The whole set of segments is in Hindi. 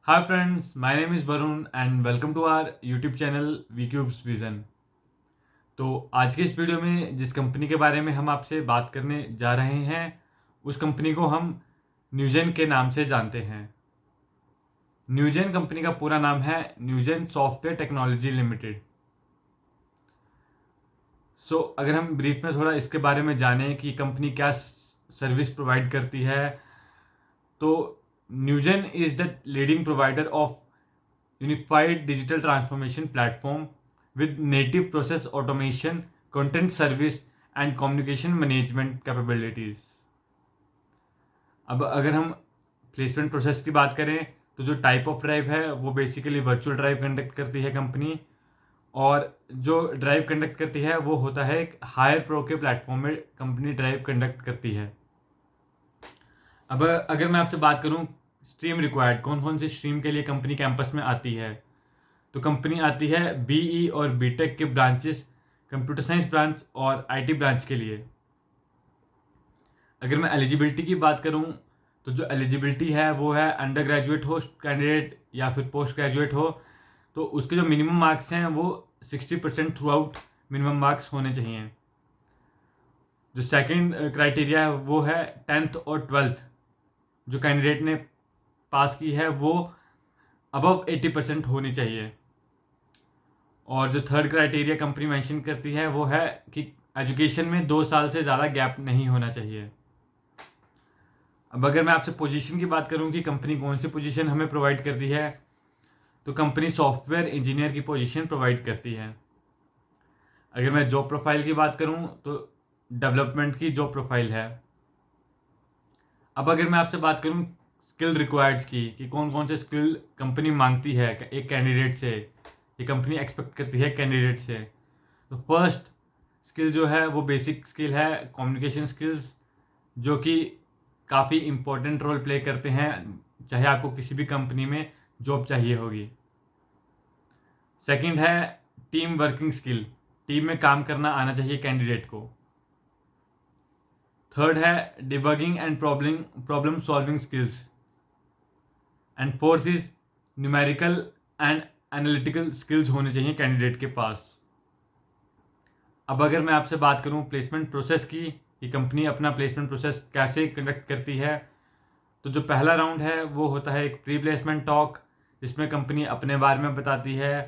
Hi friends, my name is Varun and welcome to our YouTube channel VCubes Vision। तो आज के इस वीडियो में जिस कंपनी के बारे में हम आपसे बात करने जा रहे हैं उस कंपनी को हम न्यूजेन के नाम से जानते हैं। न्यूजेन कंपनी का पूरा नाम है न्यूजेन सॉफ्टवेयर टेक्नोलॉजी लिमिटेड। अगर हम ब्रीफ में थोड़ा इसके बारे में जानें कि कंपनी क्या सर्विस प्रोवाइड करती है, तो Newgen is the leading provider of unified digital transformation platform with native process automation, content service and communication management capabilities। अब अगर हम प्लेसमेंट प्रोसेस की बात करें तो जो टाइप ऑफ ड्राइव है वो बेसिकली वर्चुअल ड्राइव कंडक्ट करती है कंपनी, और जो ड्राइव कंडक्ट करती है वो होता है एक हायर प्रो के प्लेटफॉर्म में कंपनी ड्राइव कंडक्ट करती है। अब अगर मैं आपसे बात करूं स्ट्रीम रिक्वायर्ड, कौन कौन सी स्ट्रीम के लिए कंपनी कैंपस में आती है, तो कंपनी आती है बीई और बीटेक के ब्रांचेस, कंप्यूटर साइंस ब्रांच और आईटी ब्रांच के लिए। अगर मैं एलिजिबिलिटी की बात करूं तो जो एलिजिबिलिटी है वो है अंडर ग्रेजुएट हो कैंडिडेट या फिर पोस्ट ग्रेजुएट हो, तो उसके जो मिनिमम मार्क्स हैं वो 60% थ्रू आउट मिनिमम मार्क्स होने चाहिए। जो सेकंड क्राइटेरिया है वो है 10th और 12th जो कैंडिडेट ने पास की है वो अबव 80% होनी चाहिए। और जो थर्ड क्राइटेरिया कंपनी मेंशन करती है वो है कि एजुकेशन में 2 साल से ज़्यादा गैप नहीं होना चाहिए। अब अगर मैं आपसे पोजीशन की बात करूं कि कंपनी कौन सी पोजीशन हमें प्रोवाइड करती है, तो कंपनी सॉफ्टवेयर इंजीनियर की पोजीशन प्रोवाइड करती है। अगर मैं जॉब प्रोफाइल की बात करूं तो डेवलपमेंट की जॉब प्रोफाइल है। अब अगर मैं आपसे बात करूं स्किल रिक्वायर्ड्स की कि कौन कौन से स्किल कंपनी मांगती है एक कैंडिडेट से, ये कंपनी एक्सपेक्ट करती है कैंडिडेट से, तो फर्स्ट स्किल जो है वो बेसिक स्किल है कम्युनिकेशन स्किल्स, जो कि काफ़ी इम्पोर्टेंट रोल प्ले करते हैं चाहे आपको किसी भी कंपनी में जॉब चाहिए होगी। सेकंड है टीम वर्किंग स्किल, टीम में काम करना आना चाहिए कैंडिडेट को। थर्ड है debugging and problem solving skills, and fourth is numerical and analytical skills होने चाहिए कैंडिडेट के पास। अब अगर मैं आपसे बात करूं प्लेसमेंट प्रोसेस की, ये कंपनी अपना प्लेसमेंट प्रोसेस कैसे कंडक्ट करती है, तो जो पहला राउंड है वो होता है एक प्री प्लेसमेंट टॉक, जिसमें कंपनी अपने बारे में बताती है।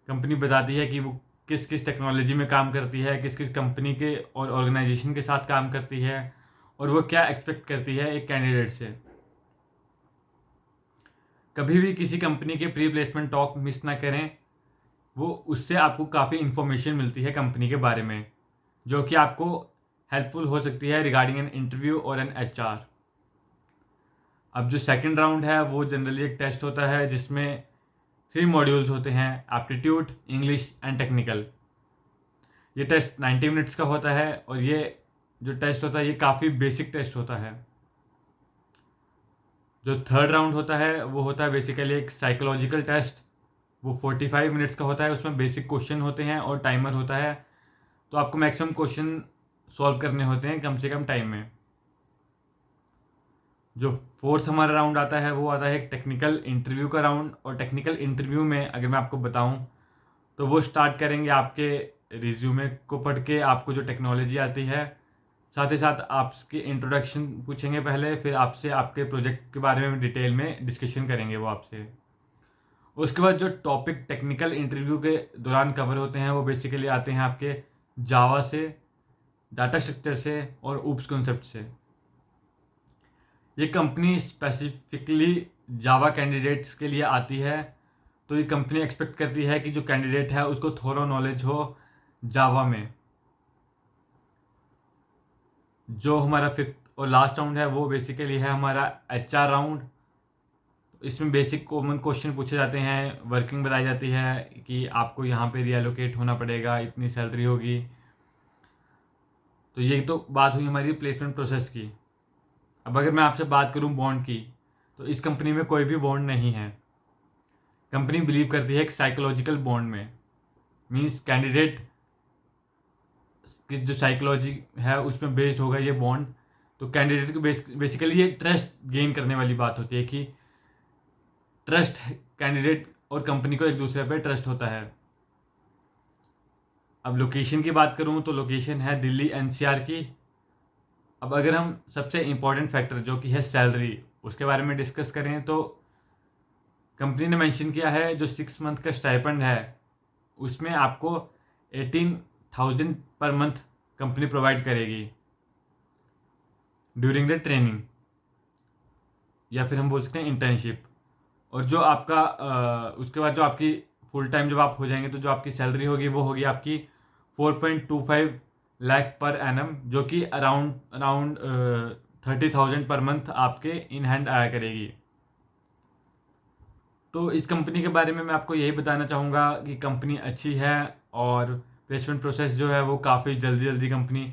कंपनी बताती है कि वो किस किस टेक्नोलॉजी में काम करती है, किस किस कंपनी के और ऑर्गेनाइजेशन के साथ काम करती है, और वो क्या एक्सपेक्ट करती है एक कैंडिडेट से। कभी भी किसी कंपनी के प्री प्लेसमेंट टॉक मिस ना करें, वो उससे आपको काफ़ी इन्फॉर्मेशन मिलती है कंपनी के बारे में, जो कि आपको हेल्पफुल हो सकती है रिगार्डिंग एन इंटरव्यू और एन एचआर। अब जो सेकंड राउंड है वो जनरली एक टेस्ट होता है जिसमें 3 मॉड्यूल्स होते हैं, एप्टीट्यूड, इंग्लिश एंड टेक्निकल। ये टेस्ट 90 मिनट्स का होता है, और ये जो टेस्ट होता है ये काफ़ी बेसिक टेस्ट होता है। जो थर्ड राउंड होता है वो होता है बेसिकली एक साइकोलॉजिकल टेस्ट, वो 45 मिनट्स का होता है। उसमें बेसिक क्वेश्चन होते हैं और टाइमर होता है, तो आपको मैक्सिमम क्वेश्चन सॉल्व करने होते हैं कम से कम टाइम में। जो फोर्थ हमारा राउंड आता है वो आता है एक टेक्निकल इंटरव्यू का राउंड, और टेक्निकल इंटरव्यू में अगर मैं आपको बताऊं तो वो स्टार्ट करेंगे आपके रिज्यूमे को पढ़ के, आपको जो टेक्नोलॉजी आती है, साथ ही साथ आपके इंट्रोडक्शन पूछेंगे पहले, फिर आपसे आपके प्रोजेक्ट के बारे में डिटेल में डिस्कशन करेंगे वो आपसे। उसके बाद जो टॉपिक टेक्निकल इंटरव्यू के दौरान कवर होते हैं वो बेसिकली आते हैं आपके जावा से, डाटा स्ट्रक्चर से और ऊप्स कॉन्सेप्ट से। ये कंपनी स्पेसिफिकली जावा कैंडिडेट्स के लिए आती है, तो ये कंपनी एक्सपेक्ट करती है कि जो कैंडिडेट है उसको थोड़ा नॉलेज हो जावा में। जो हमारा फिफ्थ और लास्ट राउंड है वो बेसिकली है हमारा एचआर राउंड। इसमें बेसिक कॉमन क्वेश्चन पूछे जाते हैं, वर्किंग बताई जाती है कि आपको यहाँ पे रीएलोकेट होना पड़ेगा, इतनी सैलरी होगी। तो ये तो बात हुई हमारी प्लेसमेंट प्रोसेस की। अब अगर मैं आपसे बात करूँ बॉन्ड की, तो इस कंपनी में कोई भी बॉन्ड नहीं है। कंपनी बिलीव करती है एक साइकोलॉजिकल बॉन्ड में, मीन्स कैंडिडेट की जो साइकोलॉजी है उसमें बेस्ड होगा ये बॉन्ड। तो कैंडिडेट को बेसिकली ये ट्रस्ट गेन करने वाली बात होती है कि ट्रस्ट कैंडिडेट और कंपनी को एक दूसरे पे ट्रस्ट होता है। अब लोकेशन की बात करूँ तो लोकेशन है दिल्ली एनसीआर की। अब अगर हम सबसे इम्पॉर्टेंट फैक्टर जो कि है सैलरी, उसके बारे में डिस्कस करें तो कंपनी ने मेंशन किया है जो 6 मंथ का स्टाइपेंड है उसमें आपको 18,000 पर मंथ कंपनी प्रोवाइड करेगी ड्यूरिंग द ट्रेनिंग, या फिर हम बोल सकते हैं इंटर्नशिप। और जो आपका उसके बाद जो आपकी फुल टाइम जब आप हो जाएंगे तो जो आपकी सैलरी होगी वो होगी आपकी 4.25 लाख पर एनम, जो कि अराउंड अराउंड 30,000 पर मंथ आपके इन हैंड आया करेगी। तो इस कंपनी के बारे में मैं आपको यही बताना चाहूँगा कि कंपनी अच्छी है और प्लेसमेंट प्रोसेस जो है वो काफ़ी जल्दी जल्दी कंपनी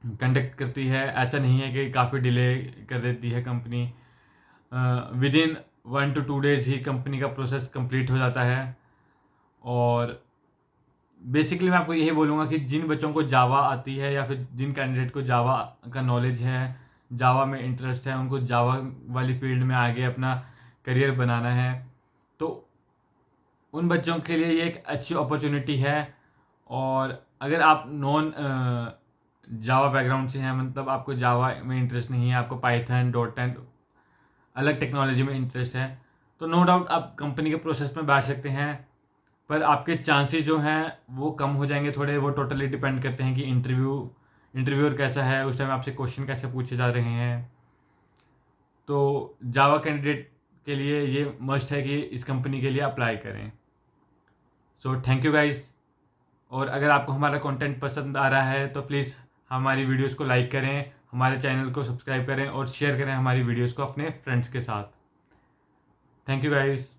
कंडक्ट करती है। ऐसा नहीं है कि काफ़ी डिले कर देती है company. With in 1 to 2 days he company का प्रोसेस कंप्लीट हो जाता है। और बेसिकली मैं आपको यही बोलूँगा कि जिन बच्चों को जावा आती है या फिर जिन कैंडिडेट को जावा का नॉलेज है, जावा में इंटरेस्ट है, उनको जावा वाली फील्ड में आगे अपना करियर बनाना है, तो उन बच्चों के लिए ये एक अच्छी अपॉर्चुनिटी है। और अगर आप नॉन जावा बैकग्राउंड से हैं, मतलब आपको जावा में इंटरेस्ट नहीं है, आपको पाइथन डॉट एंड अलग टेक्नोलॉजी में इंटरेस्ट है, तो नो डाउट आप कंपनी के प्रोसेस में बैठ सकते हैं। पर आपके चांसेस जो हैं वो कम हो जाएंगे थोड़े। वो टोटली डिपेंड करते हैं कि इंटरव्यूअर कैसा है, उस टाइम आपसे क्वेश्चन कैसे पूछे जा रहे हैं। तो जावा कैंडिडेट के लिए ये मस्ट है कि इस कंपनी के लिए अप्लाई करें। So thank you guys. और अगर आपको हमारा कंटेंट पसंद आ रहा है तो प्लीज़ हमारी वीडियोस को लाइक करें, हमारे चैनल को सब्सक्राइब करें और शेयर करें हमारी वीडियोस को अपने फ्रेंड्स के साथ। Thank you guys.